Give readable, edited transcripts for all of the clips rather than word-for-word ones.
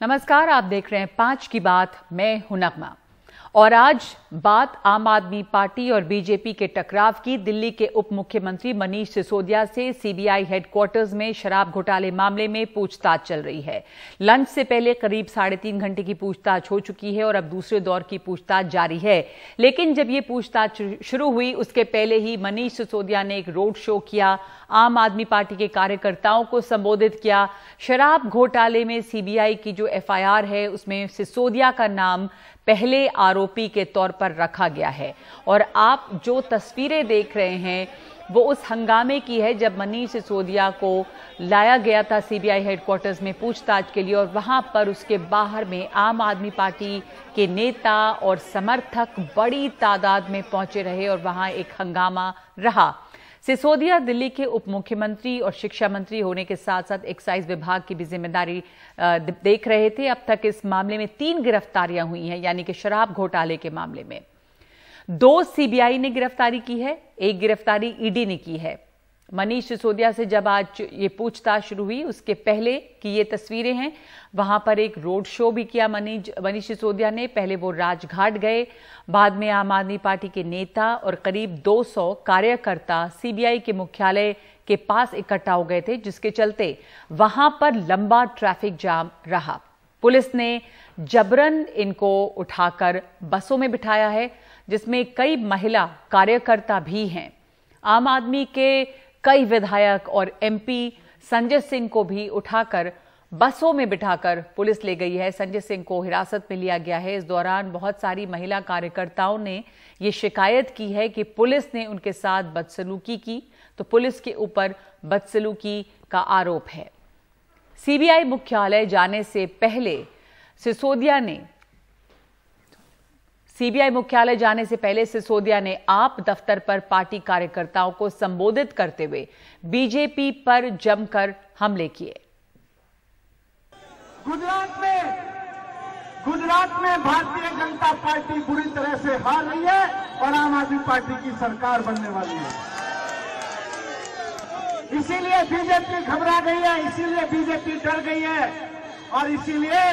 नमस्कार, आप देख रहे हैं 5 की बात। मैं हूं नगमा और आज बात आम आदमी पार्टी और बीजेपी के टकराव की। दिल्ली के उप मुख्यमंत्री मनीष सिसोदिया से सीबीआई हेडक्वार्टर्स में शराब घोटाले मामले में पूछताछ चल रही है। लंच से पहले करीब 3.5 घंटे की पूछताछ हो चुकी है और अब दूसरे दौर की पूछताछ जारी है। लेकिन जब ये पूछताछ शुरू हुई उसके पहले ही मनीष सिसोदिया ने एक रोड शो किया, आम आदमी पार्टी के कार्यकर्ताओं को संबोधित किया। शराब घोटाले में सीबीआई की जो एफआईआर है उसमें सिसोदिया का नाम पहले आरोपी के तौर पर रखा गया है और आप जो तस्वीरें देख रहे हैं वो उस हंगामे की है जब मनीष सिसोदिया को लाया गया था सीबीआई हेडक्वार्टर्स में पूछताछ के लिए और वहां पर उसके बाहर में आम आदमी पार्टी के नेता और समर्थक बड़ी तादाद में पहुंचे रहे और वहां एक हंगामा रहा। सिसोदिया दिल्ली के उप मुख्यमंत्री और शिक्षा मंत्री होने के साथ साथ एक्साइज विभाग की भी जिम्मेदारी देख रहे थे। अब तक इस मामले में 3 गिरफ्तारियां हुई हैं, यानी कि शराब घोटाले के मामले में 2 सीबीआई ने गिरफ्तारी की है, 1 गिरफ्तारी ईडी ने की है। मनीष सिसोदिया से जब आज ये पूछताछ शुरू हुई उसके पहले की ये तस्वीरें हैं। वहां पर एक रोड शो भी किया मनीष सिसोदिया ने। पहले वो राजघाट गए, बाद में आम आदमी पार्टी के नेता और करीब 200 कार्यकर्ता सीबीआई के मुख्यालय के पास इकट्ठा हो गए थे, जिसके चलते वहां पर लंबा ट्रैफिक जाम रहा। पुलिस ने जबरन इनको उठाकर बसों में बिठाया है, जिसमें कई महिला कार्यकर्ता भी हैं। आम आदमी के कई विधायक और एमपी संजय सिंह को भी उठाकर बसों में बिठाकर पुलिस ले गई है। संजय सिंह को हिरासत में लिया गया है। इस दौरान बहुत सारी महिला कार्यकर्ताओं ने ये शिकायत की है कि पुलिस ने उनके साथ बदसलूकी की, तो पुलिस के ऊपर बदसलूकी का आरोप है। सीबीआई मुख्यालय जाने से पहले सिसोदिया ने आप दफ्तर पर पार्टी कार्यकर्ताओं को संबोधित करते हुए बीजेपी पर जमकर हमले किए। गुजरात में भारतीय जनता पार्टी बुरी तरह से हार रही है और आम आदमी पार्टी की सरकार बनने वाली है। इसीलिए बीजेपी घबरा गई है, इसीलिए बीजेपी डर गई है और इसीलिए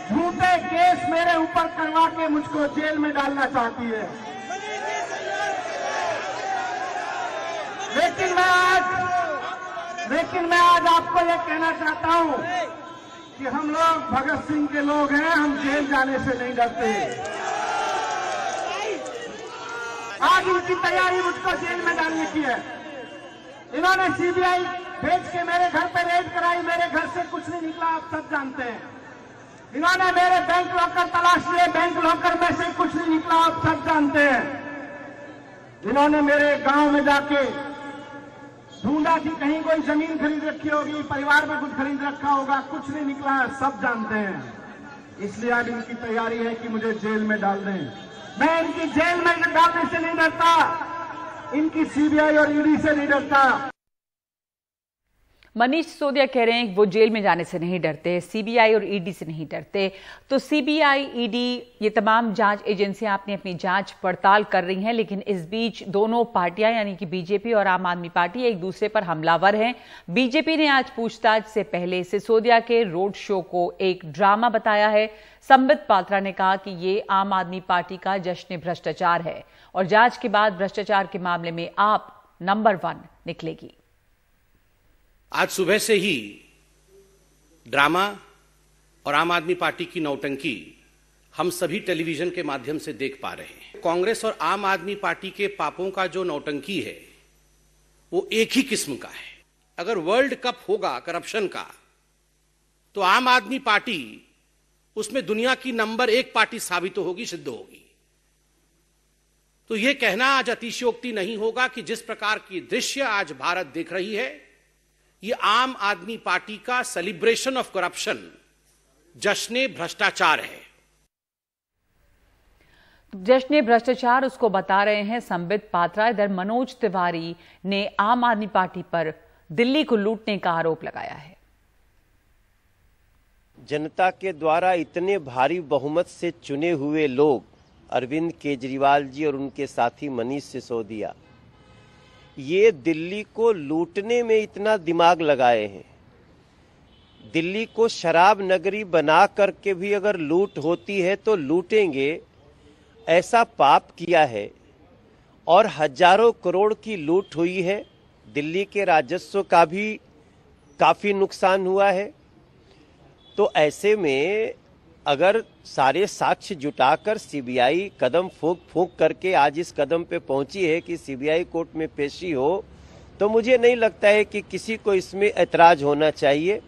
झूठे केस मेरे ऊपर करवा के मुझको जेल में डालना चाहती है। लेकिन मैं आज आपको ये कहना चाहता हूं कि हम लोग भगत सिंह के लोग हैं, हम जेल जाने से नहीं डरते। आज इनकी तैयारी मुझको जेल में डालने की है। इन्होंने सीबीआई भेज के मेरे घर पे रेड कराई, मेरे घर से कुछ नहीं निकला, आप सब जानते हैं। इन्होंने मेरे बैंक लॉकर तलाश लिए, बैंक लॉकर में से कुछ नहीं निकला, आप सब जानते हैं। इन्होंने मेरे गांव में जाके ढूंढा कि कहीं कोई जमीन खरीद रखी होगी, परिवार में कुछ खरीद रखा होगा, कुछ नहीं निकला, सब जानते हैं। इसलिए आज इनकी तैयारी है कि मुझे जेल में डाल दें। मैं इनकी जेल में डालने से नहीं डरता, इनकी सीबीआई और ईडी से नहीं डरता। मनीष सिसोदिया कह रहे हैं वो जेल में जाने से नहीं डरते, सीबीआई और ईडी से नहीं डरते। तो सीबीआई, ईडी, ये तमाम जांच एजेंसियां अपनी जांच पड़ताल कर रही हैं, लेकिन इस बीच दोनों पार्टियां यानी कि बीजेपी और आम आदमी पार्टी एक दूसरे पर हमलावर हैं। बीजेपी ने आज पूछताछ से पहले सिसोदिया के रोड शो को एक ड्रामा बताया है। संबित पात्रा ने कहा कि ये आम आदमी पार्टी का जश्न भ्रष्टाचार है और जांच के बाद भ्रष्टाचार के मामले में आप नंबर 1 निकलेगी। आज सुबह से ही ड्रामा और आम आदमी पार्टी की नौटंकी हम सभी टेलीविजन के माध्यम से देख पा रहे हैं। कांग्रेस और आम आदमी पार्टी के पापों का जो नौटंकी है वो एक ही किस्म का है। अगर वर्ल्ड कप होगा करप्शन का तो आम आदमी पार्टी उसमें दुनिया की नंबर 1 पार्टी साबित होगी, सिद्ध होगी। तो यह कहना आज अतिशयोक्ति नहीं होगा कि जिस प्रकार की दृश्य आज भारत देख रही है ये आम आदमी पार्टी का सेलिब्रेशन ऑफ करप्शन, जश्न भ्रष्टाचार है। जश्न भ्रष्टाचार उसको बता रहे हैं संबित पात्रा। इधर मनोज तिवारी ने आम आदमी पार्टी पर दिल्ली को लूटने का आरोप लगाया है। जनता के द्वारा इतने भारी बहुमत से चुने हुए लोग अरविंद केजरीवाल जी और उनके साथी मनीष सिसोदिया ये दिल्ली को लूटने में इतना दिमाग लगाए हैं दिल्ली को शराब नगरी बना करके भी अगर लूट होती है तो लूटेंगे, ऐसा पाप किया है और हजारों करोड़ की लूट हुई है। दिल्ली के राजस्व का भी काफी नुकसान हुआ है। तो ऐसे में अगर सारे साक्ष्य जुटाकर सीबीआई कदम फूंक करके आज इस कदम पे पहुंची है कि सीबीआई कोर्ट में पेशी हो, तो मुझे नहीं लगता है कि किसी को इसमें ऐतराज होना चाहिए।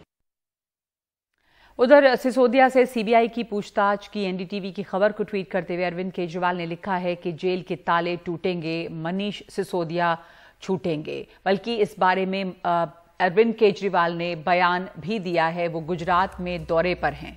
उधर सिसोदिया से सीबीआई की पूछताछ की एनडीटीवी की खबर को ट्वीट करते हुए अरविंद केजरीवाल ने लिखा है कि जेल के ताले टूटेंगे, मनीष सिसोदिया छूटेंगे। बल्कि इस बारे में अरविंद केजरीवाल ने बयान भी दिया है। वो गुजरात में दौरे पर हैं।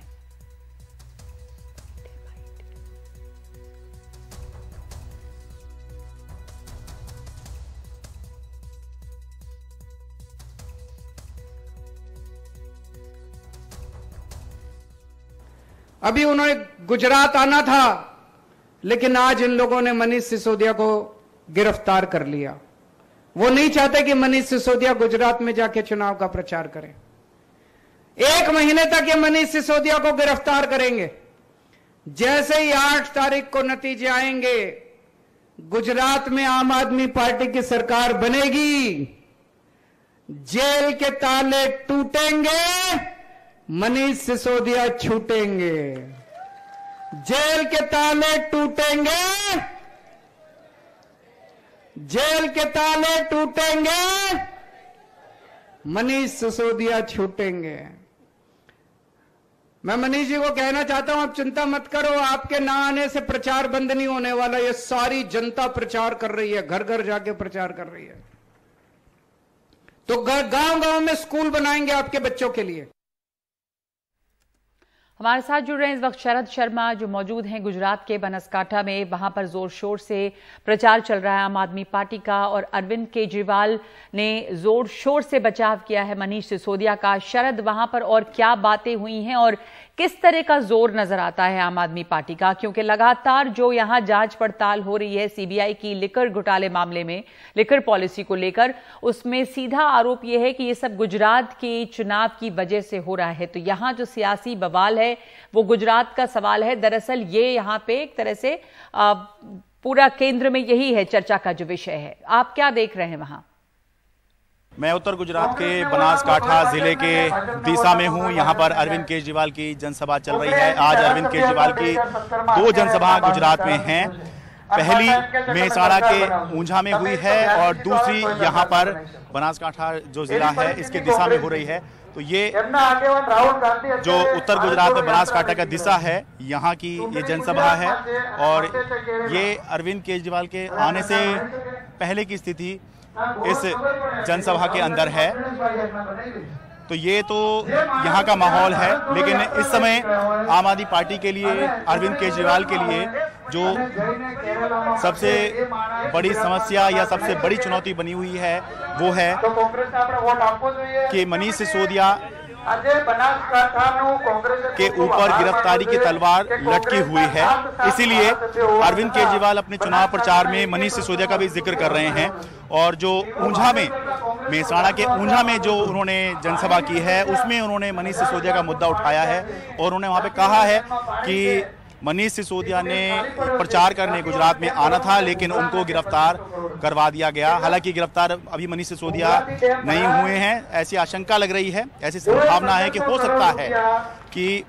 अभी उन्होंने गुजरात आना था, लेकिन आज इन लोगों ने मनीष सिसोदिया को गिरफ्तार कर लिया। वो नहीं चाहते कि मनीष सिसोदिया गुजरात में जाके चुनाव का प्रचार करें। 1 महीने तक ये मनीष सिसोदिया को गिरफ्तार करेंगे। जैसे ही 8 तारीख को नतीजे आएंगे, गुजरात में आम आदमी पार्टी की सरकार बनेगी, जेल के ताले टूटेंगे, मनीष सिसोदिया छूटेंगे। जेल के ताले टूटेंगे, जेल के ताले टूटेंगे, मनीष सिसोदिया छूटेंगे। मैं मनीष जी को कहना चाहता हूं, आप चिंता मत करो, आपके ना आने से प्रचार बंद नहीं होने वाला। ये सारी जनता प्रचार कर रही है, घर घर जाके प्रचार कर रही है। तो गांव गांव में स्कूल बनाएंगे आपके बच्चों के लिए। हमारे साथ जुड़ रहे हैं इस वक्त शरद शर्मा, जो मौजूद हैं गुजरात के बनासकांठा में। वहां पर जोर शोर से प्रचार चल रहा है आम आदमी पार्टी का, और अरविंद केजरीवाल ने जोर शोर से बचाव किया है मनीष सिसोदिया का। शरद, वहां पर और क्या बातें हुई हैं और किस तरह का जोर नजर आता है आम आदमी पार्टी का? क्योंकि लगातार जो यहां जांच पड़ताल हो रही है सीबीआई की लिकर घोटाले मामले में, लिकर पॉलिसी को लेकर, उसमें सीधा आरोप यह है कि ये सब गुजरात के चुनाव की वजह से हो रहा है। तो यहां जो सियासी बवाल है वो गुजरात का सवाल है। दरअसल ये यहां पे एक तरह से पूरा केंद्र में यही है चर्चा का जो विषय है। आप क्या देख रहे हैं वहां? मैं उत्तर गुजरात के बनासकांठा जिले के दीसा में हूं। यहां पर अरविंद केजरीवाल की जनसभा चल रही है। आज अरविंद केजरीवाल की 2 जनसभा गुजरात में हैं। पहली मेहसाणा के ऊंझा में हुई है और दूसरी यहां पर बनासकांठा जो जिला है इसके दिशा में हो रही है। तो ये जो उत्तर गुजरात में बनासकांठा का दिशा है, यहाँ की ये जनसभा है और ये अरविंद केजरीवाल के आने से पहले की स्थिति इस जनसभा के अंदर है। तो ये तो यहाँ का माहौल है, लेकिन इस समय आम आदमी पार्टी के लिए, अरविंद केजरीवाल के लिए जो सबसे बड़ी समस्या या सबसे बड़ी चुनौती बनी हुई है वो है कि मनीष सिसोदिया के ऊपर गिरफ्तारी की तलवार लटकी हुई है। इसीलिए अरविंद केजरीवाल अपने चुनाव प्रचार में मनीष सिसोदिया का भी जिक्र कर रहे हैं। और जो ऊंझा में, मेहसाणा के ऊंझा में जो उन्होंने जनसभा की है उसमें उन्होंने मनीष सिसोदिया का मुद्दा उठाया है और उन्होंने वहां पे कहा है कि मनीष सिसोदिया ने प्रचार करने गुजरात में आना था, लेकिन उनको गिरफ्तार करवा दिया गया। हालांकि गिरफ्तार अभी मनीष सिसोदिया नहीं हुए हैं, ऐसी आशंका लग रही है, ऐसी संभावना है कि हो सकता है कि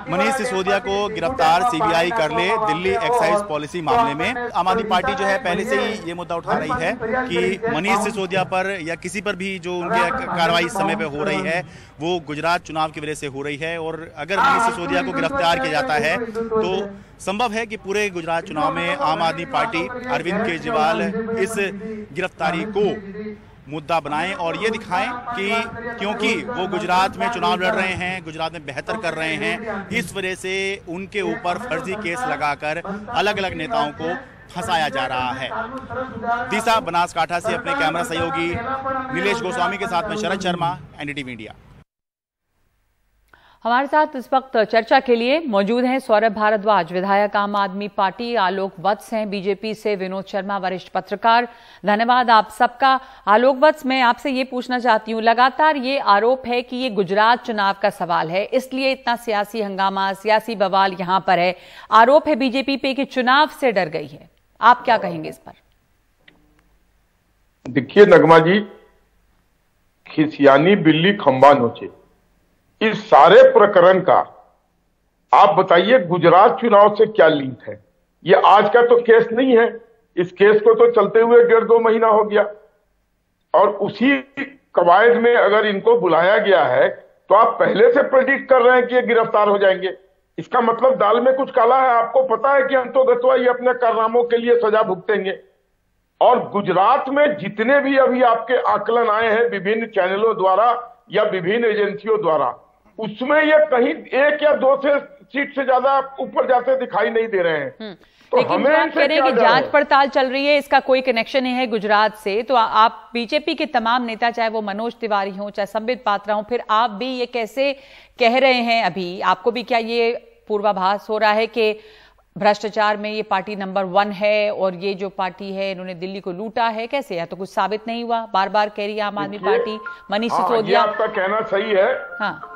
मनीष सिसोदिया को गिरफ्तार सीबीआई कर ले दिल्ली एक्साइज पॉलिसी मामले में। आम आदमी पार्टी जो है पहले से ही ये मुद्दा उठा रही है कि मनीष सिसोदिया पर या किसी पर भी जो उनकी कार्रवाई समय पे हो रही है वो गुजरात चुनाव की वजह से हो रही है। और अगर मनीष सिसोदिया को गिरफ्तार किया जाता है तो संभव है कि पूरे गुजरात चुनाव में आम आदमी पार्टी, अरविंद केजरीवाल इस गिरफ्तारी को मुद्दा बनाएं और ये दिखाएं कि क्योंकि वो गुजरात में चुनाव लड़ रहे हैं, गुजरात में बेहतर कर रहे हैं, इस वजह से उनके ऊपर फर्जी केस लगाकर अलग अलग नेताओं को फंसाया जा रहा है। दीसा बनासकांठा से अपने कैमरा सहयोगी नीलेश गोस्वामी के साथ में शरद शर्मा, एनडीटीवी इंडिया। हमारे साथ इस वक्त चर्चा के लिए मौजूद हैं सौरभ भारद्वाज, विधायक आम आदमी पार्टी, आलोक वत्स हैं बीजेपी से, विनोद शर्मा वरिष्ठ पत्रकार। धन्यवाद आप सबका। आलोक वत्स, मैं आपसे ये पूछना चाहती हूँ, लगातार ये आरोप है कि ये गुजरात चुनाव का सवाल है, इसलिए इतना सियासी हंगामा, सियासी बवाल यहां पर है। आरोप है बीजेपी पे कि चुनाव से डर गई है। आप क्या कहेंगे इस पर? देखिए नगमा जी, खिसियानी बिल्ली खंबा नोचे, इस सारे प्रकरण का आप बताइए गुजरात चुनाव से क्या लिंक है? ये आज का तो केस नहीं है, इस केस को तो चलते हुए 1.5-2 महीना हो गया और उसी कवायद में अगर इनको बुलाया गया है तो आप पहले से प्रेडिक्ट कर रहे हैं कि ये गिरफ्तार हो जाएंगे। इसका मतलब दाल में कुछ काला है। आपको पता है कि अंतोगत्वा ये अपने कारनामों के लिए सजा भुगतेंगे। और गुजरात में जितने भी अभी आपके आकलन आए हैं विभिन्न चैनलों द्वारा या विभिन्न एजेंसियों द्वारा, उसमें ये कहीं 1 या 2 सीट से ज्यादा ऊपर जाते दिखाई नहीं दे रहे हैं। तो लेकिन हमें आप कह रहे हैं कि जांच पड़ताल चल रही है, इसका कोई कनेक्शन नहीं है गुजरात से, तो आप बीजेपी के तमाम नेता, चाहे वो मनोज तिवारी हो चाहे संबित पात्रा हो, फिर आप भी ये कैसे कह रहे हैं? अभी आपको भी क्या ये पूर्वाभास हो रहा है कि भ्रष्टाचार में ये पार्टी नंबर 1 है और ये जो पार्टी है इन्होंने दिल्ली को लूटा है? कैसे? या तो कुछ साबित नहीं हुआ, बार बार कह रही है आम आदमी पार्टी, मनीष सिसोदिया। ये आपका कहना सही है। हाँ,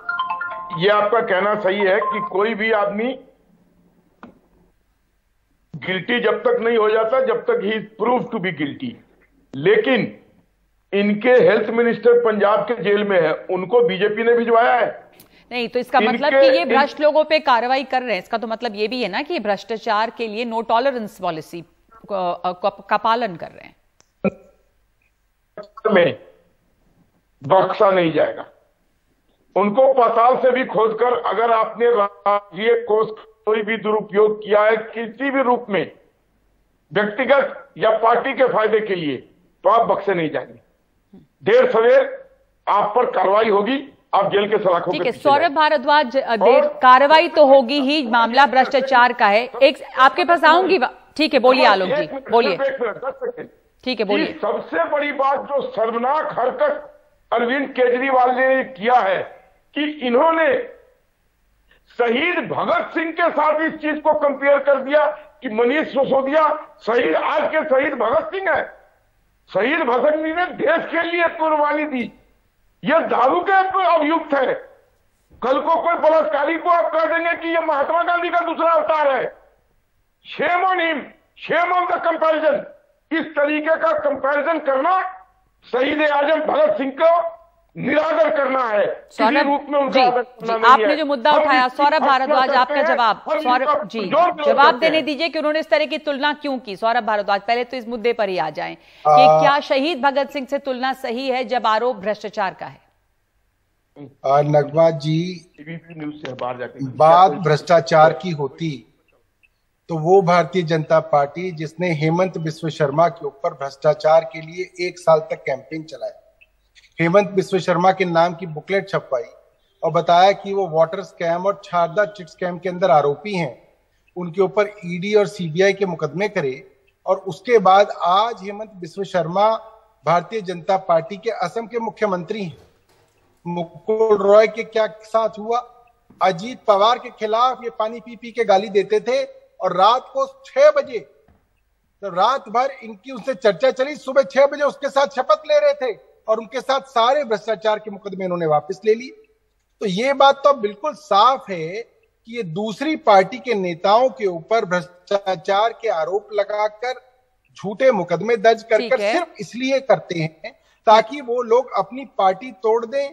ये आपका कहना सही है कि कोई भी आदमी गिल्टी जब तक नहीं हो जाता जब तक ही प्रूव टू बी गिल्टी। लेकिन इनके हेल्थ मिनिस्टर पंजाब के जेल में है, उनको बीजेपी ने भिजवाया है। नहीं तो इसका मतलब कि ये भ्रष्ट लोगों पे कार्रवाई कर रहे हैं, इसका तो मतलब ये भी है ना कि भ्रष्टाचार के लिए नो टॉलरेंस पॉलिसी का पालन कर रहे हैं। में बख्शा नहीं जाएगा। उनको पाताल से भी खोदकर अगर आपने राष्ट्रीय कोष कोई भी दुरुपयोग किया है किसी भी रूप में, व्यक्तिगत या पार्टी के फायदे के लिए, तो आप बख्शे नहीं जाएंगे। देर सवेर आप पर कार्रवाई होगी, आप जेल के सलाखों ठीक है। सौरभ भारद्वाज, देर कार्रवाई तो होगी ही, मामला भ्रष्टाचार का है। एक आपके पास आऊंगी, ठीक है, बोलिए आलोक जी, बोलिए। ठीक है, बोलिए। सबसे बड़ी बात जो शर्मनाक हरकत अरविंद केजरीवाल ने किया है कि इन्होंने शहीद भगत सिंह के साथ इस चीज को कंपेयर कर दिया कि मनीष सिसोदिया शहीद, आज के शहीद भगत सिंह है। शहीद भगत सिंह ने देश के लिए कुर्बानी दी। यह दारू के अभियुक्त है। कल को कोई बलात्कारी को आप कह देंगे कि यह महात्मा गांधी का दूसरा अवतार है। Shame on him, shame on the comparison. इस तरीके का कंपैरिजन करना शहीद आजम भगत सिंह को निरादर करना है। किसी रूप में उनका आदर करना नहीं है। आपने जो मुद्दा उठाया, सौरभ भारद्वाज, आपका जवाब। सौरभ जी, जवाब देने दीजिए कि उन्होंने इस तरह की तुलना क्यों की। सौरभ भारद्वाज, पहले तो इस मुद्दे पर ही आ जाएं कि क्या शहीद भगत सिंह से तुलना सही है जब आरोप भ्रष्टाचार का है? नगमा जी, न्यूज से बाहर जाके बात भ्रष्टाचार की होती तो वो भारतीय जनता पार्टी जिसने हेमंत बिस्व शर्मा के ऊपर भ्रष्टाचार के लिए 1 साल तक कैंपेन चलाया, हेमंत बिस्व शर्मा के नाम की बुकलेट छपवाई और बताया कि वो वाटर स्कैम और शारदा चिट स्कैम के अंदर आरोपी हैं, उनके ऊपर ईडी और सीबीआई के मुकदमे करे, और उसके बाद आज हेमंत बिस्व शर्मा भारतीय जनता पार्टी के असम के मुख्यमंत्री हैं। मुकुल रॉय के क्या साथ हुआ? अजीत पवार के खिलाफ ये पानी पी पी के गाली देते थे और रात को 6 बजे, तो रात भर इनकी उनसे चर्चा चली, सुबह 6 बजे उसके साथ शपथ ले रहे थे और उनके साथ सारे भ्रष्टाचार के मुकदमे इन्होंने वापस ले लिए। तो ये बात तो बिल्कुल साफ है कि ये दूसरी पार्टी के नेताओं के ऊपर भ्रष्टाचार के आरोप लगाकर झूठे मुकदमे दर्ज कर सिर्फ इसलिए करते हैं ताकि वो लोग अपनी पार्टी तोड़ दें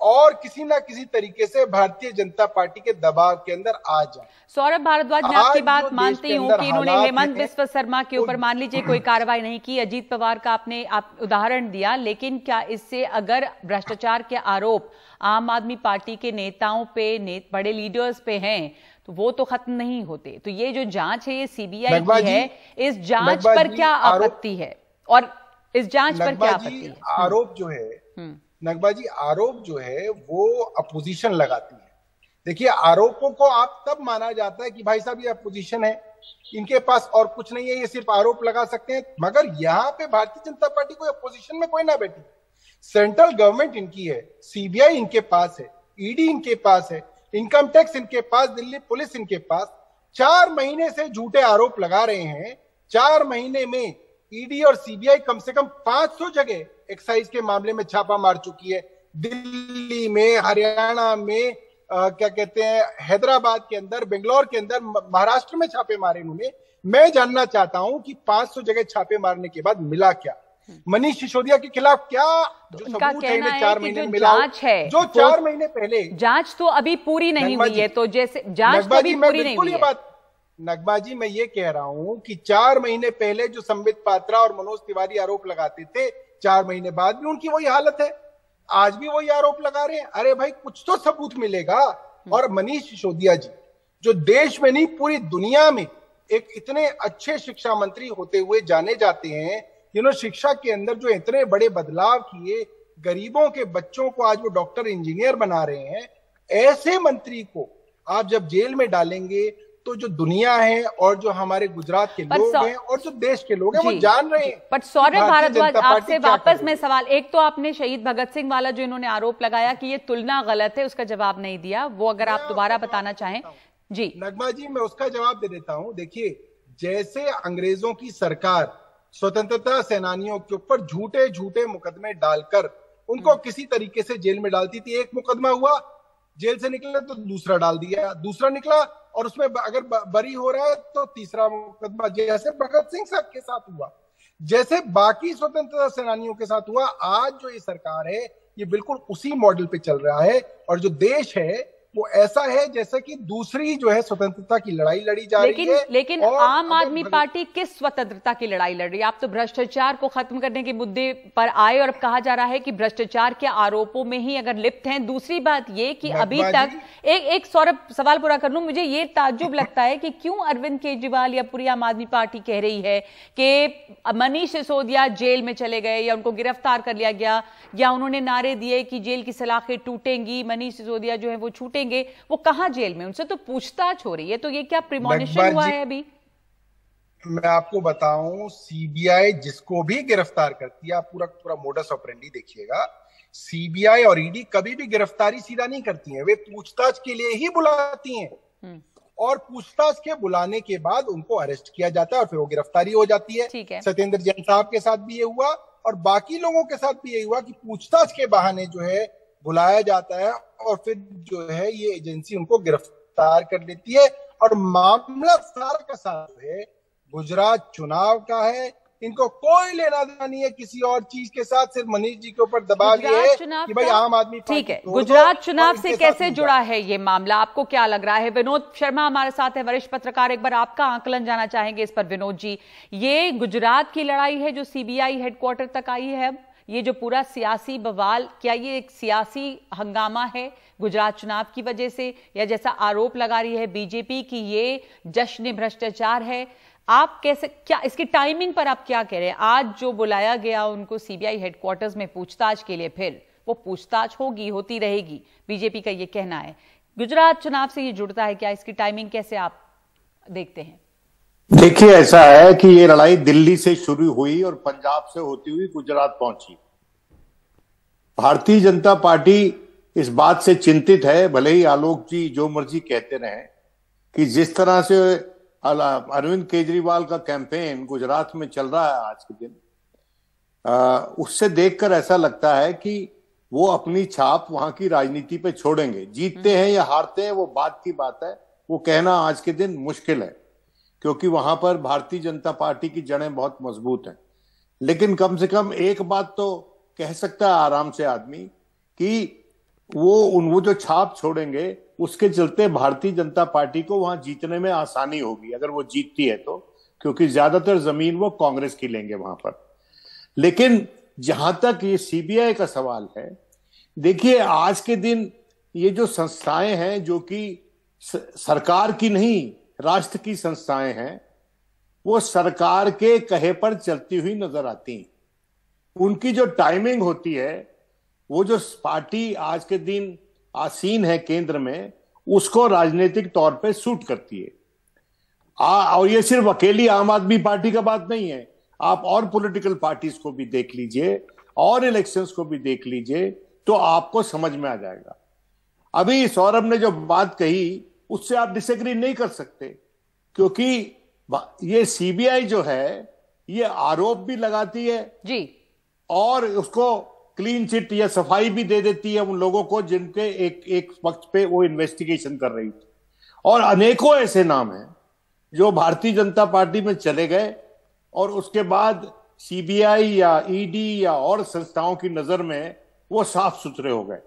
और किसी ना किसी तरीके से भारतीय जनता पार्टी के दबाव के अंदर आ जाए। सौरभ भारद्वाज, मैं आपकी बात मानती हूं कि इन्होंने हेमंत बिस्व शर्मा के ऊपर मान लीजिए कोई कार्रवाई नहीं की, अजीत पवार का आपने उदाहरण दिया, लेकिन क्या इससे अगर भ्रष्टाचार के आरोप आम आदमी पार्टी के नेताओं पे, बड़े लीडर्स पे हैं, तो वो तो खत्म नहीं होते? तो ये जो जांच है ये सीबीआई की है, इस जांच पर क्या आपत्ति है? और इस जांच पर क्या आपत्ति है? आरोप जो है नगमा जी, आरोप जो है वो अपोजिशन लगाती है। देखिए, आरोपों को आप तब माना जाता है कि भाई साहब ये अपोजिशन है, इनके पास और कुछ नहीं है, ये सिर्फ आरोप लगा सकते हैं, मगर यहाँ पे भारतीय जनता पार्टी कोई अपोजिशन में कोई ना बैठी। सेंट्रल गवर्नमेंट इनकी है, सीबीआई इनके पास है, ईडी इनके पास है, इनकम टैक्स इनके पास, दिल्ली पुलिस इनके पास। 4 महीने से झूठे आरोप लगा रहे हैं। 4 महीने में ईडी और सीबीआई कम से कम 500 जगह एक्साइज के मामले में छापा मार चुकी है। दिल्ली में, हरियाणा में, क्या कहते हैं, हैदराबाद के अंदर, बेंगलोर के अंदर, महाराष्ट्र में छापे मारे इन्होंने। मैं जानना चाहता हूं कि 500 जगह छापे मारने के बाद मिला क्या? मनीष सिसोदिया के खिलाफ क्या जो सबूत है इन्हें 4 महीने में मिला? जांच है जो 4 महीने पहले, जांच तो अभी पूरी नहीं हुई है, तो जैसे जांच तो अभी पूरी नहीं हुई है। नगमा जी, मैं ये कह रहा हूं कि 4 महीने पहले जो संबित पात्रा और मनोज तिवारी आरोप लगाते थे, 4 महीने बाद भी उनकी वही हालत है, आज भी वही आरोप लगा रहे हैं। अरे भाई, कुछ तो सबूत मिलेगा। और मनीष सिसोदिया जी, जो देश में नहीं पूरी दुनिया में एक इतने अच्छे शिक्षा मंत्री होते हुए जाने जाते हैं, जिन्होंने शिक्षा के अंदर जो इतने बड़े बदलाव किए, गरीबों के बच्चों को आज वो डॉक्टर इंजीनियर बना रहे हैं, ऐसे मंत्री को आप जब जेल में डालेंगे तो जो दुनिया है और जो हमारे गुजरात के लोग हैं और जो देश के लोग हैं वो जान रहे हैं। पर सौरभ भारद्वाज, आपसे वापस मैं सवाल, एक तो आपने शहीद भगत सिंह वाला जो इन्होंने आरोप लगाया कि ये तुलना गलत है, उसका जवाब नहीं दिया, वो अगर आप दोबारा बताना चाहें। जी नगमा जी, मैं उसका जवाब दे देता हूं। देखिए, जैसे अंग्रेजों की सरकार स्वतंत्रता सेनानियों के ऊपर झूठे झूठे मुकदमे डालकर उनको किसी तरीके से जेल में डालती थी, एक मुकदमा हुआ, जेल से निकले तो दूसरा डाल दिया, दूसरा निकला और उसमें अगर बरी हो रहा है तो तीसरा मुकदमा, जैसे भगत सिंह साहब के साथ हुआ, जैसे बाकी स्वतंत्रता सेनानियों के साथ हुआ। आज जो ये सरकार है ये बिल्कुल उसी मॉडल पे चल रहा है और जो देश है वो ऐसा है जैसे कि दूसरी जो है स्वतंत्रता की लड़ाई लड़ी जा रही है। लेकिन आम आदमी पार्टी किस स्वतंत्रता की लड़ाई लड़ रही है? आप तो भ्रष्टाचार को खत्म करने के मुद्दे पर आए और अब कहा जा रहा है कि भ्रष्टाचार के आरोपों में ही अगर लिप्त हैं। दूसरी बात ये कि अभी तक एक सौरभ सवाल पूरा कर लूं, मुझे ये ताज्जुब लगता है कि क्यों अरविंद केजरीवाल या पूरी आम आदमी पार्टी कह रही है कि मनीष सिसोदिया जेल में चले गए या उनको गिरफ्तार कर लिया गया या उन्होंने नारे दिए कि जेल की सलाखें टूटेंगी, मनीष सिसोदिया जो है वो छूटेंगे। वो कहां जेल में? उनसे तो पूछताछ हो रही है, तो ये क्या प्रीमोनिशन हुआ है अभी? मैं आपको बताऊं, सीबीआई जिसको भी गिरफ्तार करती है, आप पूरा मोडस ऑपरेंडी देखिएगा, सीबीआई और ईडी कभी भी गिरफ्तारी सीधा नहीं करती हैं, वे पूछताछ के लिए ही बुलाती हैं और पूछताछ के बुलाने के बाद उनको अरेस्ट किया जाता है और फिर वो गिरफ्तारी हो जाती है। सत्येंद्र जैन साहब के साथ भी ये हुआ और बाकी लोगों के साथ भी ये हुआ कि पूछताछ के बहाने जो है बुलाया जाता है और फिर जो है ये एजेंसी उनको गिरफ्तार कर लेती है। और मामला सारा का सारा है गुजरात चुनाव का है, इनको कोई लेना देना नहीं है किसी और चीज के साथ, सिर्फ मनीष जी के ऊपर दबाव ये है कि भाई आम आदमी पार्टी। ठीक है, गुजरात चुनाव से कैसे जुड़ा है ये मामला, आपको क्या लग रहा है? विनोद शर्मा हमारे साथ है, वरिष्ठ पत्रकार, एक बार आपका आकलन जाना चाहेंगे इस पर। विनोद जी, ये गुजरात की लड़ाई है जो सीबीआई हेडक्वार्टर तक आई है, ये जो पूरा सियासी बवाल, क्या ये एक सियासी हंगामा है गुजरात चुनाव की वजह से, या जैसा आरोप लगा रही है बीजेपी कि ये जश्न भ्रष्टाचार है? आप कैसे, क्या इसकी टाइमिंग पर आप क्या कह रहे हैं? आज जो बुलाया गया उनको सीबीआई हेडक्वार्टर्स में पूछताछ के लिए, फिर वो पूछताछ होगी, होती रहेगी, बीजेपी का ये कहना है। गुजरात चुनाव से ये जुड़ता है क्या? इसकी टाइमिंग कैसे आप देखते हैं? देखिए, ऐसा है कि ये लड़ाई दिल्ली से शुरू हुई और पंजाब से होती हुई गुजरात पहुंची। भारतीय जनता पार्टी इस बात से चिंतित है, भले ही आलोक जी जो मर्जी कहते रहे, कि जिस तरह से अरविंद केजरीवाल का कैंपेन गुजरात में चल रहा है आज के दिन, उससे देखकर ऐसा लगता है कि वो अपनी छाप वहां की राजनीति पे छोड़ेंगे। जीतते हैं या हारते हैं वो बात की बात है, वो कहना आज के दिन मुश्किल है, क्योंकि वहां पर भारतीय जनता पार्टी की जड़ें बहुत मजबूत हैं। लेकिन कम से कम एक बात तो कह सकता है आराम से आदमी कि वो जो छाप छोड़ेंगे उसके चलते भारतीय जनता पार्टी को वहां जीतने में आसानी होगी, अगर वो जीतती है तो, क्योंकि ज्यादातर जमीन वो कांग्रेस की लेंगे वहां पर। लेकिन जहां तक ये सीबीआई का सवाल है, देखिए आज के दिन ये जो संस्थाएं हैं जो कि सरकार की नहीं राष्ट्र की संस्थाएं हैं, वो सरकार के कहे पर चलती हुई नजर आती हैं। उनकी जो टाइमिंग होती है, वो जो पार्टी आज के दिन आसीन है केंद्र में, उसको राजनीतिक तौर पे सूट करती है। और ये सिर्फ अकेली आम आदमी पार्टी का बात नहीं है, आप और पॉलिटिकल पार्टीज को भी देख लीजिए और इलेक्शंस को भी देख लीजिए तो आपको समझ में आ जाएगा। अभी सौरभ ने जो बात कही उससे आप डिसएग्री नहीं कर सकते, क्योंकि ये सीबीआई जो है ये आरोप भी लगाती है जी, और उसको क्लीन चिट या सफाई भी दे देती है उन लोगों को जिनके एक पक्ष पे वो इन्वेस्टिगेशन कर रही थी। और अनेकों ऐसे नाम हैं जो भारतीय जनता पार्टी में चले गए और उसके बाद सीबीआई या ईडी या और संस्थाओं की नजर में वो साफ सुथरे हो गए।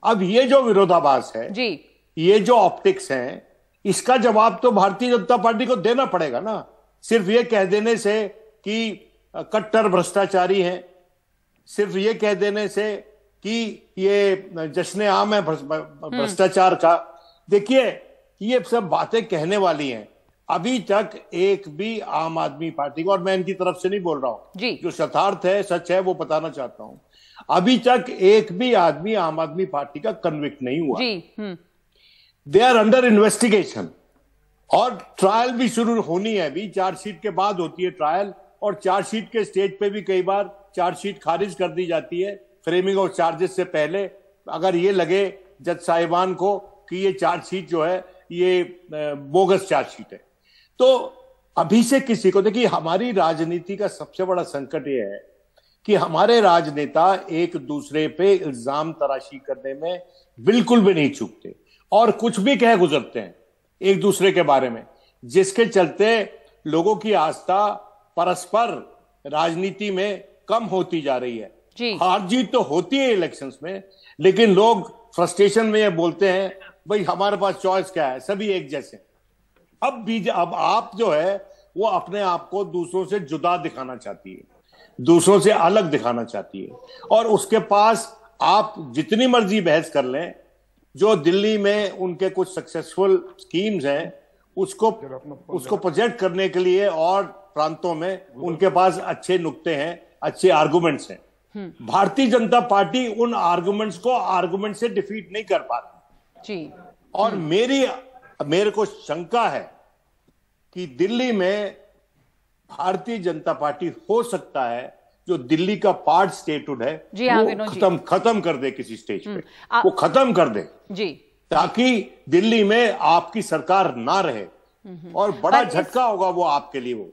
अब ये जो विरोधाभास है जी, ये जो ऑप्टिक्स हैं, इसका जवाब तो भारतीय जनता पार्टी को देना पड़ेगा ना। सिर्फ ये कह देने से कि कट्टर भ्रष्टाचारी हैं, सिर्फ ये कह देने से कि ये जश्न आम है भ्रष्टाचार का। देखिए ये सब बातें कहने वाली हैं। अभी तक एक भी आम आदमी पार्टी को, और मैं इनकी तरफ से नहीं बोल रहा हूं, जो यथार्थ है सच है वो बताना चाहता हूं, अभी तक एक भी आदमी आम आदमी पार्टी का कन्विक्ट नहीं हुआ। दे आर अंडर इन्वेस्टिगेशन और ट्रायल भी शुरू होनी है। अभी चार्जशीट के बाद होती है ट्रायल, और चार्जशीट के स्टेज पे भी कई बार चार्जशीट खारिज कर दी जाती है फ्रेमिंग ऑफ चार्जेस से पहले, अगर ये लगे जज साहिबान को कि ये चार्जशीट जो है ये बोगस चार्जशीट है। तो अभी से किसी को, देखिए हमारी राजनीति का सबसे बड़ा संकट ये है कि हमारे राजनेता एक दूसरे पे इल्जाम तराशी करने में बिल्कुल भी नहीं चूकते और कुछ भी कह गुजरते हैं एक दूसरे के बारे में, जिसके चलते लोगों की आस्था परस्पर राजनीति में कम होती जा रही है। हार जीत तो होती है इलेक्शंस में, लेकिन लोग फ्रस्ट्रेशन में ये बोलते हैं भाई हमारे पास चॉइस क्या है, सभी एक जैसे। अब आप जो है वो अपने आप को दूसरों से जुदा दिखाना चाहती है, दूसरों से अलग दिखाना चाहती है, और उसके पास आप जितनी मर्जी बहस कर लें, जो दिल्ली में उनके कुछ सक्सेसफुल स्कीम्स हैं उसको प्रोजेक्ट करने के लिए और प्रांतों में उनके पास अच्छे नुक्ते हैं, अच्छे आर्गुमेंट्स हैं। भारतीय जनता पार्टी उन आर्गुमेंट्स को आर्गुमेंट से डिफीट नहीं कर पाती जी। और मेरे को शंका है कि दिल्ली में भारतीय जनता पार्टी हो सकता है जो दिल्ली का पार्ट स्टेटहुड है वो खत्म कर दे किसी स्टेज पे, वो खत्म कर दे जी, ताकि दिल्ली में आपकी सरकार ना रहे, और बड़ा झटका होगा वो आपके लिए वो।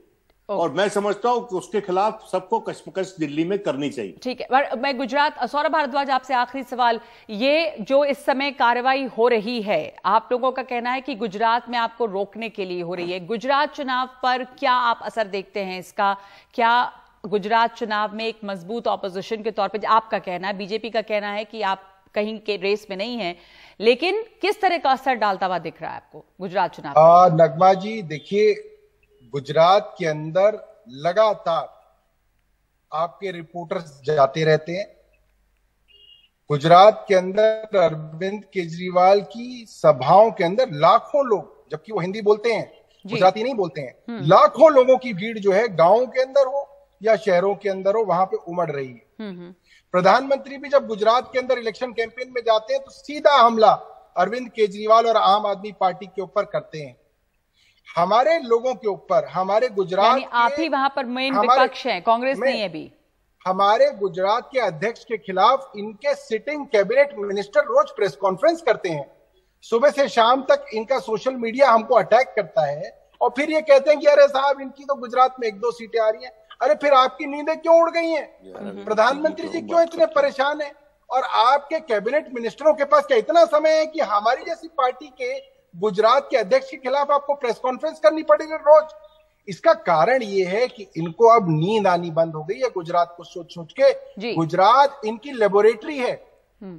और मैं समझता हूं कि उसके खिलाफ सबको कशमकश दिल्ली में करनी चाहिए। ठीक है, मैं गुजरात, सौरभ भारद्वाज आपसे आखिरी सवाल, ये जो इस समय कार्रवाई हो रही है, आप लोगों का कहना है कि गुजरात में आपको रोकने के लिए हो रही है। गुजरात चुनाव पर क्या आप असर देखते हैं इसका? क्या गुजरात चुनाव में एक मजबूत ऑपोजिशन के तौर पर, आपका कहना है, बीजेपी का कहना है कि आप कहीं के रेस में नहीं है, लेकिन किस तरह का असर डालता हुआ दिख रहा है आपको गुजरात चुनाव? नगमा जी देखिए, गुजरात के अंदर लगातार आपके रिपोर्टर्स जाते रहते हैं। गुजरात के अंदर अरविंद केजरीवाल की सभाओं के अंदर लाखों लोग, जबकि वो हिंदी बोलते हैं, गुजराती नहीं बोलते हैं, लाखों लोगों की भीड़ जो है गांवों के अंदर हो या शहरों के अंदर हो, वहां पे उमड़ रही है। प्रधानमंत्री भी जब गुजरात के अंदर इलेक्शन कैंपेन में जाते हैं तो सीधा हमला अरविंद केजरीवाल और आम आदमी पार्टी के ऊपर करते हैं। हमारे लोगों के ऊपर, हमारे गुजरात, आप ही वहां पर मेन विपक्ष हैं, कांग्रेस नहीं है भी। हमारे गुजरात के अध्यक्ष के खिलाफ इनके सिटिंग कैबिनेट मिनिस्टर रोज प्रेस कॉन्फ्रेंस करते हैं, सुबह से शाम तक इनका सोशल मीडिया हमको अटैक करता है, और फिर ये कहते हैं कि अरे साहब इनकी तो गुजरात में 1-2 सीटें आ रही हैं। अरे फिर आपकी नींदें क्यों उड़ गई हैं? प्रधानमंत्री जी क्यों इतने परेशान हैं? और आपके कैबिनेट मिनिस्टरों के पास क्या इतना समय है कि हमारी जैसी पार्टी के गुजरात के अध्यक्ष के खिलाफ आपको प्रेस कॉन्फ्रेंस करनी पड़ेगी रोज? इसका कारण ये है कि इनको अब नींद आनी बंद हो गई है गुजरात को सोच सोच के। गुजरात इनकी लेबोरेटरी है,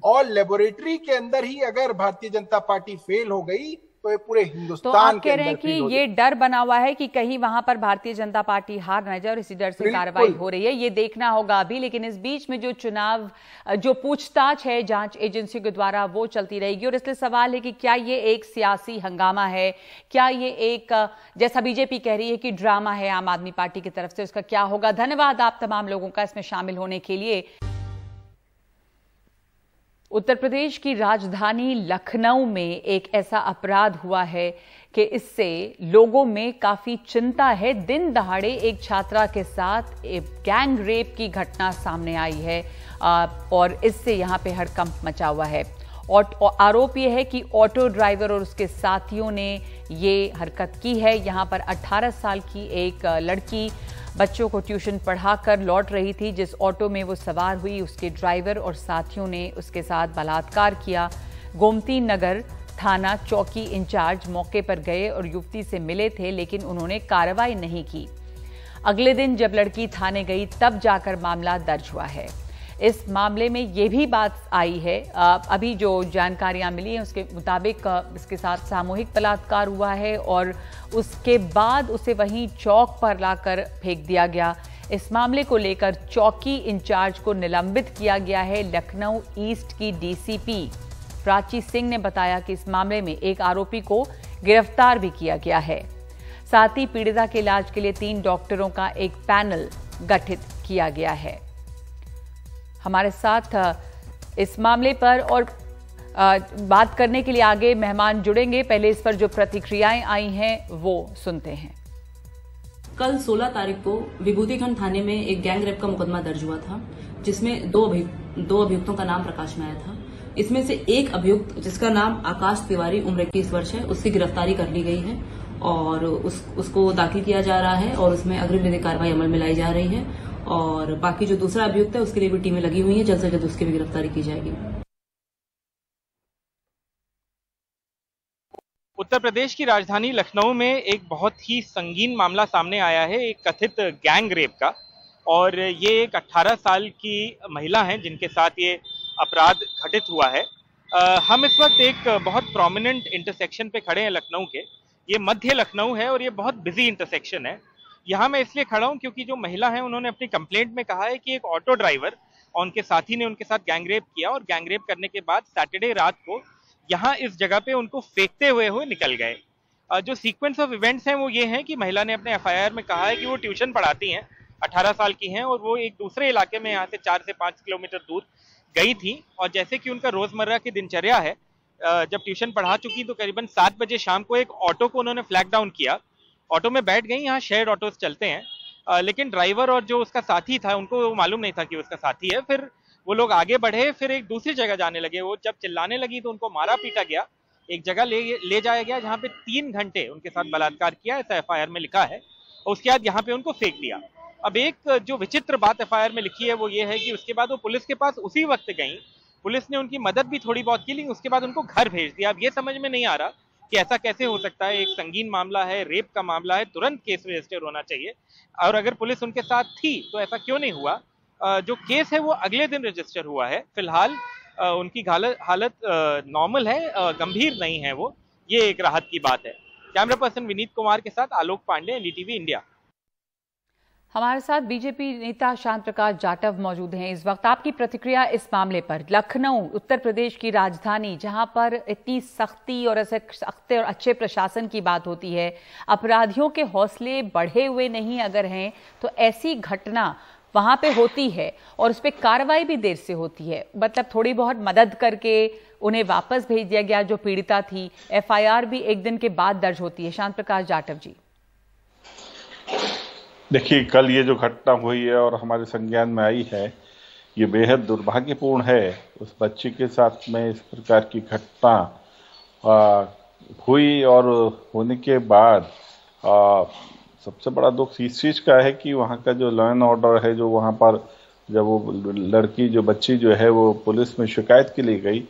और लेबोरेटरी के अंदर ही अगर भारतीय जनता पार्टी फेल हो गई तो ये पूरे हिंदुस्तान तो आप कह रहे हैं कि ये डर बना हुआ है कि कहीं वहां पर भारतीय जनता पार्टी हार न जाए, और इसी डर से कार्रवाई हो रही है। ये देखना होगा अभी, लेकिन इस बीच में जो चुनाव, जो पूछताछ है जांच एजेंसियों के द्वारा, वो चलती रहेगी। और इसलिए सवाल है कि क्या ये एक सियासी हंगामा है, क्या ये एक, जैसा बीजेपी कह रही है कि ड्रामा है आम आदमी पार्टी की तरफ से, उसका क्या होगा? धन्यवाद आप तमाम लोगों का इसमें शामिल होने के लिए। उत्तर प्रदेश की राजधानी लखनऊ में एक ऐसा अपराध हुआ है कि इससे लोगों में काफी चिंता है। दिन दहाड़े एक छात्रा के साथ एक गैंग रेप की घटना सामने आई है, और इससे यहां पे हड़कंप मचा हुआ है। आरोप यह है कि ऑटो ड्राइवर और उसके साथियों ने ये हरकत की है। यहां पर 18 साल की एक लड़की बच्चों को ट्यूशन पढ़ाकर लौट रही थी। जिस ऑटो में वो सवार हुई, उसके ड्राइवर और साथियों ने उसके साथ बलात्कार किया। गोमती नगर थाना चौकी इंचार्ज मौके पर गए और युवती से मिले थे, लेकिन उन्होंने कार्रवाई नहीं की। अगले दिन जब लड़की थाने गई तब जाकर मामला दर्ज हुआ है। इस मामले में ये भी बात आई है, अभी जो जानकारियां मिली हैं उसके मुताबिक इसके साथ सामूहिक बलात्कार हुआ है और उसके बाद उसे वहीं चौक पर लाकर फेंक दिया गया। इस मामले को लेकर चौकी इंचार्ज को निलंबित किया गया है। लखनऊ ईस्ट की डीसीपी प्राची सिंह ने बताया कि इस मामले में एक आरोपी को गिरफ्तार भी किया गया है। साथ ही पीड़िता के इलाज के लिए 3 डॉक्टरों का एक पैनल गठित किया गया है। हमारे साथ इस मामले पर और बात करने के लिए आगे मेहमान जुड़ेंगे। पहले इस पर जो प्रतिक्रियाएं आई हैं वो सुनते हैं। कल 16 तारीख को विभूतिखंड थाने में एक गैंग रेप का मुकदमा दर्ज हुआ था, जिसमें दो अभियुक्तों का नाम प्रकाश में आया था। इसमें से एक अभियुक्त, जिसका नाम आकाश तिवारी, उम्र 21 वर्ष है, उसकी गिरफ्तारी कर ली गई है और उसको दाखिल किया जा रहा है और उसमें अग्रिम विधिक कार्रवाई अमल में लाई जा रही है। और बाकी जो दूसरा अभियुक्त है उसके लिए भी टीमें लगी हुई हैं, जल्द से जल्द उसकी भी गिरफ्तारी की जाएगी। उत्तर प्रदेश की राजधानी लखनऊ में एक बहुत ही संगीन मामला सामने आया है, एक कथित गैंग रेप का। और ये एक 18 साल की महिला है जिनके साथ ये अपराध घटित हुआ है। हम इस वक्त एक बहुत प्रोमिनेंट इंटरसेक्शन पे खड़े हैं लखनऊ के। ये मध्य लखनऊ है और ये बहुत बिजी इंटरसेक्शन है। यहाँ मैं इसलिए खड़ा हूँ क्योंकि जो महिला है उन्होंने अपनी कंप्लेंट में कहा है कि एक ऑटो ड्राइवर और उनके साथी ने उनके साथ गैंगरेप किया और गैंगरेप करने के बाद सैटरडे रात को यहाँ इस जगह पे उनको फेंकते हुए निकल गए। जो सीक्वेंस ऑफ इवेंट्स हैं वो ये हैं कि महिला ने अपने एफआईआर में कहा है कि वो ट्यूशन पढ़ाती हैं, 18 साल की हैं और वो एक दूसरे इलाके में यहाँ से 4 से 5 किलोमीटर दूर गई थी। और जैसे कि उनका रोजमर्रा की दिनचर्या है, जब ट्यूशन पढ़ा चुकी तो करीबन 7 बजे शाम को एक ऑटो को उन्होंने फ्लैग डाउन किया। ऑटो में बैठ गई, यहाँ शेयर्ड ऑटोस चलते हैं, लेकिन ड्राइवर और जो उसका साथी था उनको मालूम नहीं था कि उसका साथी है। फिर वो लोग आगे बढ़े, फिर एक दूसरी जगह जाने लगे। वो जब चिल्लाने लगी तो उनको मारा पीटा गया, एक जगह ले जाया गया जहाँ पे 3 घंटे उनके साथ बलात्कार किया, ऐसा एफआईआर में लिखा है। और उसके बाद यहाँ पे उनको फेंक दिया। अब एक जो विचित्र बात एफआईआर में लिखी है वो ये है कि उसके बाद वो पुलिस के पास उसी वक्त गई, पुलिस ने उनकी मदद भी थोड़ी बहुत की, लेकिन उसके बाद उनको घर भेज दिया। अब ये समझ में नहीं आ रहा कि ऐसा कैसे हो सकता है। एक संगीन मामला है, रेप का मामला है, तुरंत केस रजिस्टर होना चाहिए। और अगर पुलिस उनके साथ थी तो ऐसा क्यों नहीं हुआ। जो केस है वो अगले दिन रजिस्टर हुआ है। फिलहाल उनकी हालत नॉर्मल है, गंभीर नहीं है वो, ये एक राहत की बात है। कैमरा पर्सन विनीत कुमार के साथ आलोक पांडे, एनडीटीवी इंडिया। हमारे साथ बीजेपी नेता शांत प्रकाश जाटव मौजूद हैं इस वक्त। आपकी प्रतिक्रिया इस मामले पर। लखनऊ उत्तर प्रदेश की राजधानी, जहां पर इतनी सख्ती और ऐसे सख्त और अच्छे प्रशासन की बात होती है, अपराधियों के हौसले बढ़े हुए नहीं अगर हैं तो ऐसी घटना वहां पे होती है और उस पर कार्रवाई भी देर से होती है। मतलब थोड़ी बहुत मदद करके उन्हें वापस भेज दिया गया जो पीड़िता थी, एफआईआर भी एक दिन के बाद दर्ज होती है। शांत प्रकाश जाटव जी। देखिए, कल ये जो घटना हुई है और हमारे संज्ञान में आई है, ये बेहद दुर्भाग्यपूर्ण है। उस बच्चे के साथ में इस प्रकार की घटना हुई और होने के बाद सबसे बड़ा दुख इस चीज का है कि वहाँ का जो लॉ एंड ऑर्डर है, जो वहाँ पर जब वो लड़की जो बच्ची जो है वो पुलिस में शिकायत के लिए गई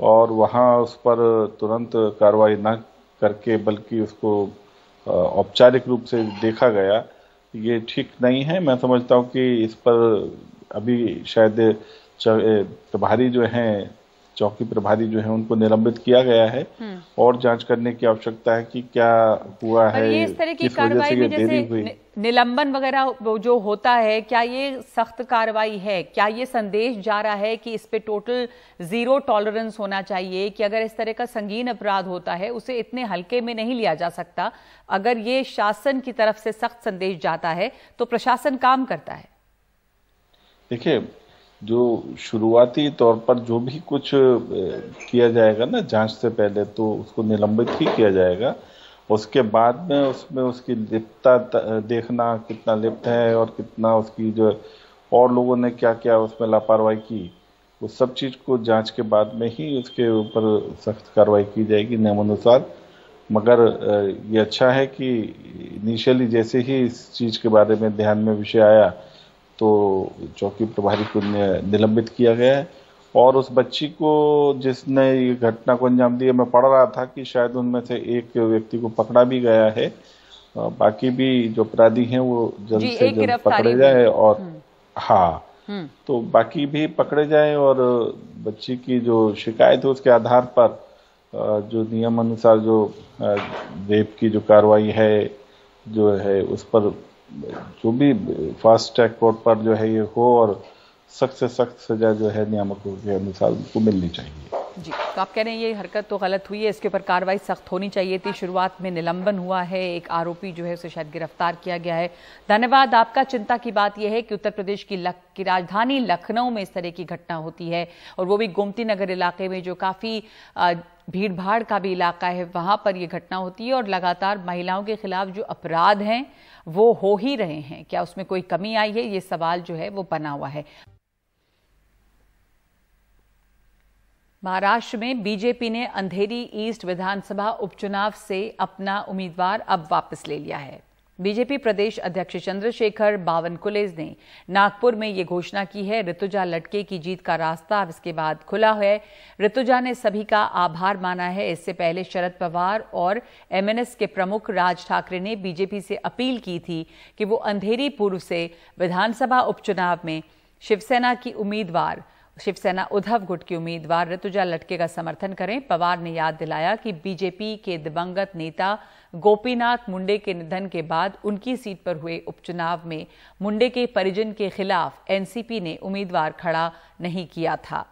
और वहाँ उस पर तुरंत कार्रवाई न करके बल्कि उसको औपचारिक रूप से देखा गया, ये ठीक नहीं है। मैं समझता हूँ कि इस पर अभी शायद प्रभारी जो हैं, चौकी प्रभारी जो है, उनको निलंबित किया गया है और जांच करने की आवश्यकता है कि क्या हुआ है, ये इस तरह की कार्रवाई में जैसे निलंबन वगैरह जो होता है, क्या ये सख्त कार्रवाई है? क्या ये संदेश जा रहा है कि इस पे टोटल 0 टॉलरेंस होना चाहिए कि अगर इस तरह का संगीन अपराध होता है उसे इतने हल्के में नहीं लिया जा सकता? अगर ये शासन की तरफ से सख्त संदेश जाता है तो प्रशासन काम करता है। देखिए, जो शुरुआती तौर पर जो भी कुछ किया जाएगा ना जांच से पहले, तो उसको निलंबित ही किया जाएगा। उसके बाद में उसमें उसकी लिप्तता देखना, कितना लिप्त है और कितना उसकी जो और लोगों ने क्या क्या उसमें लापरवाही की, वो सब चीज को जांच के बाद में ही उसके ऊपर सख्त कार्रवाई की जाएगी नियमानुसार। मगर ये अच्छा है कि इनिशियली जैसे ही इस चीज के बारे में ध्यान में विषय आया तो चौकी प्रभारी को निलंबित किया गया है। और उस बच्ची को जिसने ये घटना को अंजाम दिया, मैं पढ़ रहा था कि शायद उनमें से एक व्यक्ति को पकड़ा भी गया है। बाकी भी जो अपराधी हैं वो जल्द से जल्द पकड़े जाए और हाँ तो बाकी भी पकड़े जाए और बच्ची की जो शिकायत है उसके आधार पर जो नियम अनुसार जो रेप की जो कार्रवाई है जो है उस पर जो भी फास्ट ट्रैक कोर्ट पर जो है ये हो और सख्त से सख्त सजा जो है नियामकों के अनुसार उनको मिलनी चाहिए। जी, तो आप कह रहे हैं ये हरकत तो गलत हुई है, इसके ऊपर कार्रवाई सख्त होनी चाहिए थी। शुरुआत में निलंबन हुआ है, एक आरोपी जो है उसे शायद गिरफ्तार किया गया है। धन्यवाद आपका। चिंता की बात यह है कि उत्तर प्रदेश की राजधानी लखनऊ में इस तरह की घटना होती है और वो भी गोमती नगर इलाके में जो काफी भीड़ भाड़ का भी इलाका है, वहां पर यह घटना होती है और लगातार महिलाओं के खिलाफ जो अपराध हैं वो हो ही रहे हैं। क्या उसमें कोई कमी आई है, ये सवाल जो है वो बना हुआ है। महाराष्ट्र में बीजेपी ने अंधेरी ईस्ट विधानसभा उपचुनाव से अपना उम्मीदवार अब वापस ले लिया है। बीजेपी प्रदेश अध्यक्ष चंद्रशेखर बावनकुले ने नागपुर में ये घोषणा की है। ऋतुजा लटके की जीत का रास्ता अब इसके बाद खुला है। ऋतुजा ने सभी का आभार माना है। इससे पहले शरद पवार और एमएनएस के प्रमुख राज ठाकरे ने बीजेपी से अपील की थी कि वो अंधेरी पूर्व से विधानसभा उपचुनाव में शिवसेना उद्धव गुट की उम्मीदवार ऋतुजा लटके का समर्थन करें। पवार ने याद दिलाया कि बीजेपी के दिवंगत नेता गोपीनाथ मुंडे के निधन के बाद उनकी सीट पर हुए उपचुनाव में मुंडे के परिजन के खिलाफ एनसीपी ने उम्मीदवार खड़ा नहीं किया था।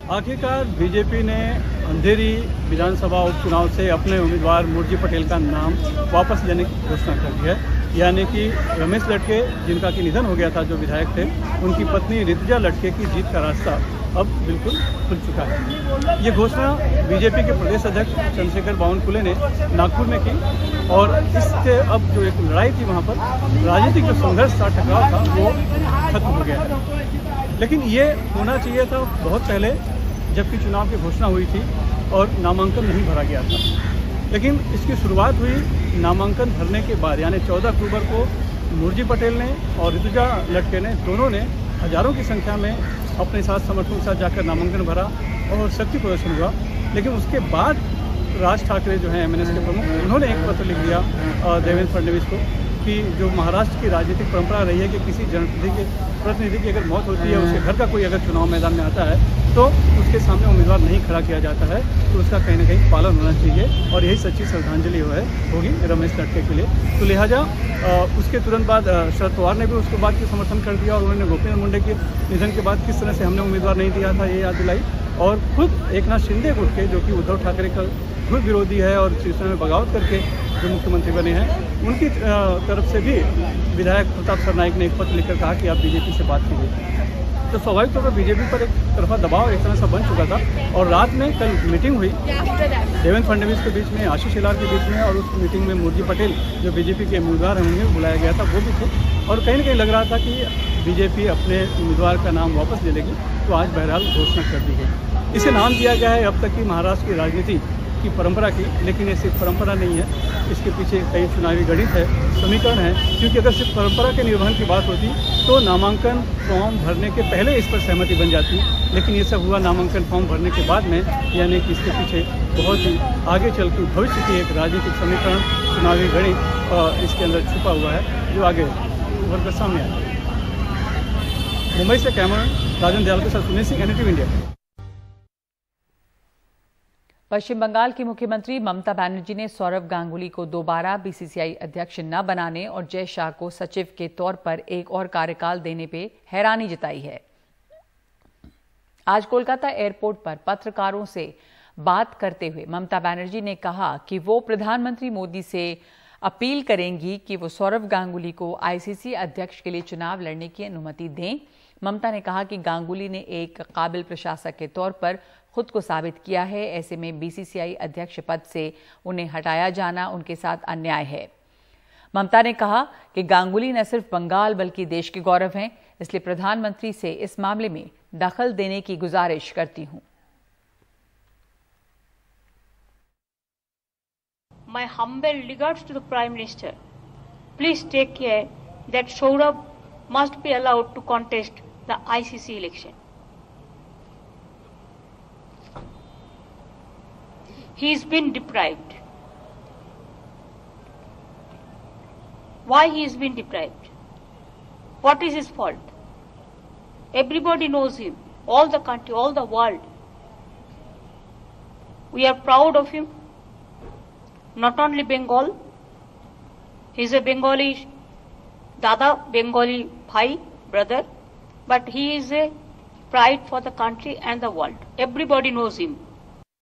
आखिरकार बीजेपी ने अंधेरी विधानसभा उपचुनाव से अपने उम्मीदवार मुर्जी पटेल का नाम वापस लेने की घोषणा कर दी है। यानी कि रमेश लटके जिनका कि निधन हो गया था, जो विधायक थे, उनकी पत्नी ऋतुजा लटके की जीत का रास्ता अब बिल्कुल खुल चुका है। ये घोषणा बीजेपी के प्रदेश अध्यक्ष चंद्रशेखर बावनकुले ने नागपुर में की और इससे अब जो एक लड़ाई थी वहाँ पर राजनीतिक जो संघर्ष था, टकराव था, वो खत्म हो गया है। लेकिन ये होना चाहिए था बहुत पहले, जबकि चुनाव की घोषणा हुई थी और नामांकन नहीं भरा गया था। लेकिन इसकी शुरुआत हुई नामांकन भरने के बाद, यानी 14 अक्टूबर को मुर्जी पटेल ने और ऋतुजा लटके ने, दोनों ने हजारों की संख्या में अपने साथ समर्थकों के साथ जाकर नामांकन भरा और शक्ति प्रदर्शन हुआ। लेकिन उसके बाद राज ठाकरे जो हैं एमएनएस के प्रमुख, उन्होंने एक पत्र लिख दिया देवेंद्र फडणवीस को कि जो महाराष्ट्र की राजनीतिक परंपरा रही है कि किसी जनप्रतिनिधि की अगर मौत होती है, उसके घर का कोई अगर चुनाव मैदान में आता है तो उसके सामने उम्मीदवार नहीं खड़ा किया जाता है, तो उसका कहीं ना कहीं पालन होना चाहिए और यही सच्ची श्रद्धांजलि होगी रमेश लटके के लिए। तो लिहाजा उसके तुरंत बाद शरद पवार ने भी उसको बात की समर्थन कर दिया और उन्होंने गोपीनाथ मुंडे के निधन के बाद किस तरह से हमने उम्मीदवार नहीं दिया था ये याद दिलाई। और खुद एकनाथ शिंदे उठ के, जो कि उद्धव ठाकरे का खुद विरोधी है और शिवसेना में बगावत करके जो मुख्यमंत्री बने हैं, उनकी तरफ से भी विधायक प्रताप सरनाईक ने एक पत्र लिखकर कहा कि आप बीजेपी से बात कीजिए। तो स्वाभाविक तौर पर बीजेपी पर एक तरफा दबाव एक तरह से बन चुका था और रात में कल मीटिंग हुई देवेंद्र फडणवीस के बीच में, आशीष शेलार के बीच में, और उस मीटिंग में मुर्जी पटेल जो बीजेपी के उम्मीदवार हैं उन्हें बुलाया गया था, वो भी थे और कहीं ना कहीं लग रहा था कि बीजेपी अपने उम्मीदवार का नाम वापस ले लेगी। तो आज बहरहाल घोषणा कर दी गई। इसे नाम दिया गया है अब तक की महाराष्ट्र की राजनीति की परंपरा की, लेकिन ये सिर्फ परंपरा नहीं है, इसके पीछे कई चुनावी गणित है, समीकरण है। क्योंकि अगर सिर्फ परंपरा के निर्वहन की बात होती तो नामांकन फॉर्म भरने के पहले इस पर सहमति बन जाती, लेकिन ये सब हुआ नामांकन फॉर्म भरने के बाद में। यानी कि इसके पीछे बहुत ही आगे चल के भविष्य की एक राजनीतिक समीकरण, चुनावी गणित इसके अंदर छुपा हुआ है, जो आगे उभर कर सामने आया। मुंबई से कैमरा राजन दयाल के साथ सुनील सिंह, NDTV इंडिया। पश्चिम बंगाल की मुख्यमंत्री ममता बनर्जी ने सौरव गांगुली को दोबारा बीसीसीआई अध्यक्ष न बनाने और जय शाह को सचिव के तौर पर एक और कार्यकाल देने पर हैरानी जताई है। आज कोलकाता एयरपोर्ट पर पत्रकारों से बात करते हुए ममता बनर्जी ने कहा कि वो प्रधानमंत्री मोदी से अपील करेंगी कि वो सौरव गांगुली को आईसीसी अध्यक्ष के लिए चुनाव लड़ने की अनुमति दें। ममता ने कहा कि गांगुली ने एक काबिल प्रशासक के तौर पर खुद को साबित किया है, ऐसे में बीसीसीआई अध्यक्ष पद से उन्हें हटाया जाना उनके साथ अन्याय है। ममता ने कहा कि गांगुली न सिर्फ बंगाल बल्कि देश के गौरव हैं, इसलिए प्रधानमंत्री से इस मामले में दखल देने की गुजारिश करती हूं। My humble regards to the Prime Minister. Please take care that Saurabh must be allowed to contest the ICC election. He's been deprived. Why he's been deprived? What is his fault? Everybody knows him, all the country, all the world. We are proud of him. Not only Bengal, he is a Bengali Dada, Bengali Bhai, brother, but he is a pride for the country and the world. Everybody knows him.